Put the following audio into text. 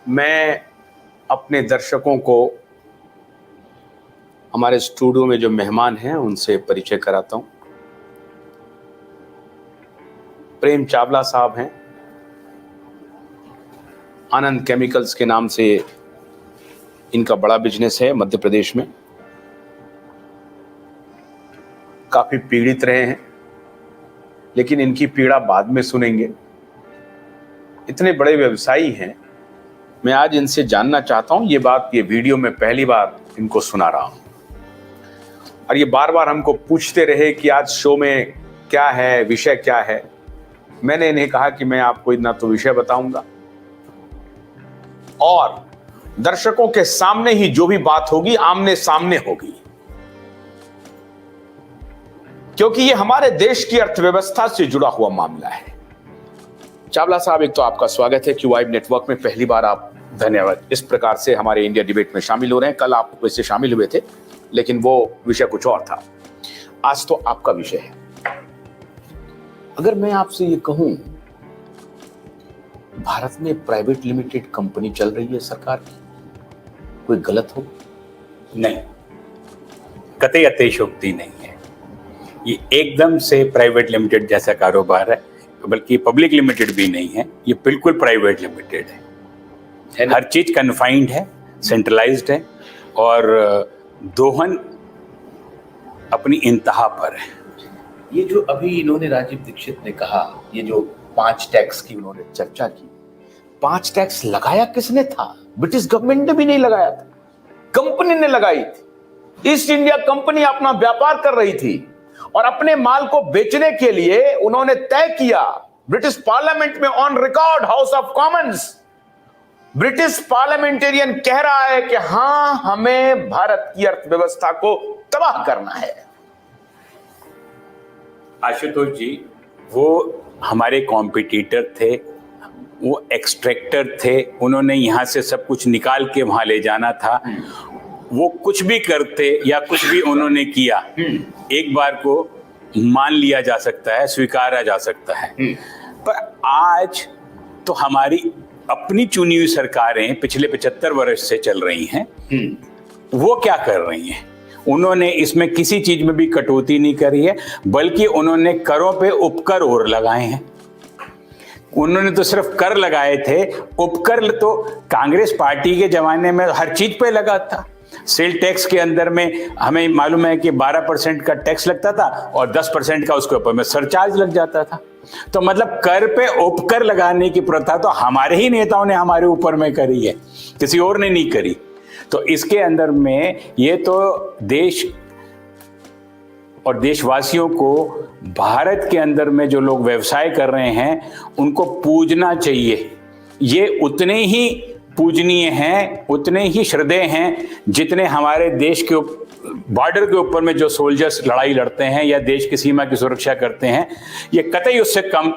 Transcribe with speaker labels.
Speaker 1: मैं अपने दर्शकों को हमारे स्टूडियो में जो मेहमान हैं उनसे परिचय कराता हूं। प्रेम चावला साहब हैं। आनंद केमिकल्स के नाम से इनका बड़ा बिजनेस है मध्य प्रदेश में। काफी पीड़ित रहे हैं, लेकिन इनकी पीड़ा बाद में सुनेंगे। इतने बड़े व्यवसायी हैं। मैं आज इनसे जानना चाहता हूं, ये वीडियो में पहली बार इनको सुना रहा हूं, और ये बार बार हमको पूछते रहे कि आज शो में क्या है, विषय क्या है। मैंने इन्हें कहा कि मैं आपको इतना तो विषय बताऊंगा, और दर्शकों के सामने ही जो भी बात होगी आमने सामने होगी, क्योंकि ये हमारे देश की अर्थव्यवस्था से जुड़ा हुआ मामला है। चावला साहब, एक तो आपका स्वागत है क्यूवाइब नेटवर्क में। पहली बार आप धन्यवाद इस प्रकार से हमारे इंडिया डिबेट में शामिल हो रहे हैं। कल आप वैसे शामिल हुए थे, लेकिन वो विषय कुछ और था। आज तो आपका विषय है। अगर मैं आपसे ये कहूं, भारत में प्राइवेट लिमिटेड कंपनी चल रही है सरकार की, कोई गलत हो?
Speaker 2: नहीं, कतई अतिशयोक्ति नहीं है। ये एकदम से प्राइवेट लिमिटेड जैसा कारोबार है, बल्कि पब्लिक लिमिटेड भी नहीं है, ये बिल्कुल प्राइवेट लिमिटेड है। हर चीज कन्फाइंड है, सेंट्रलाइज्ड है, और दोहन अपनी इंतहा पर है।
Speaker 1: ये जो अभी इन्होंने राजीव दीक्षित ने कहा, ये जो 5 टैक्स की उन्होंने चर्चा की, 5 टैक्स लगाया किसने था? ब्रिटिश गवर्नमेंट ने भी नहीं लगाया था, कंपनी ने लगाई थी। ईस्ट इंडिया कंपनी अपना व्यापार कर रही थी और अपने माल को बेचने के लिए उन्होंने तय किया। ब्रिटिश पार्लियामेंट में on record, house of Commons, British parliamentarian कह रहा है कि हां, हमें भारत की अर्थव्यवस्था को तबाह करना है।
Speaker 2: आशुतोष जी, वो हमारे कॉम्पिटिटर थे, वो एक्सट्रैक्टर थे। उन्होंने यहां से सब कुछ निकाल के वहां ले जाना था। वो कुछ भी करते या कुछ भी उन्होंने किया, एक बार को मान लिया जा सकता है, स्वीकारा जा सकता है। पर आज तो हमारी अपनी चुनी हुई सरकारें पिछले 75 वर्ष से चल रही हैं। वो क्या कर रही हैं? उन्होंने इसमें किसी चीज में भी कटौती नहीं करी है, बल्कि उन्होंने करों पे उपकर और लगाए हैं। उन्होंने तो सिर्फ कर लगाए थे, उपकर तो कांग्रेस पार्टी के जमाने में हर चीज पे लगा था। सेल टैक्स के अंदर में हमें मालूम है कि 12% का टैक्स लगता था और 10% का उसके ऊपर में सरचार्ज लग जाता था। तो मतलब कर पे उपकर लगाने की प्रथा तो हमारे ही नेताओं ने हमारे ऊपर में करी है, किसी और ने नहीं करी। तो इसके अंदर में ये तो देश और देशवासियों को, भारत के अंदर में जो लोग व्यवसाय कर रहे हैं उनको पूजना चाहिए। ये उतने ही पूजनीय हैं, उतने ही श्रद्धेय हैं जितने हमारे देश के बॉर्डर के ऊपर में जो सोल्जर्स लड़ाई लड़ते हैं या देश की सीमा की सुरक्षा करते हैं। ये कतई उससे कम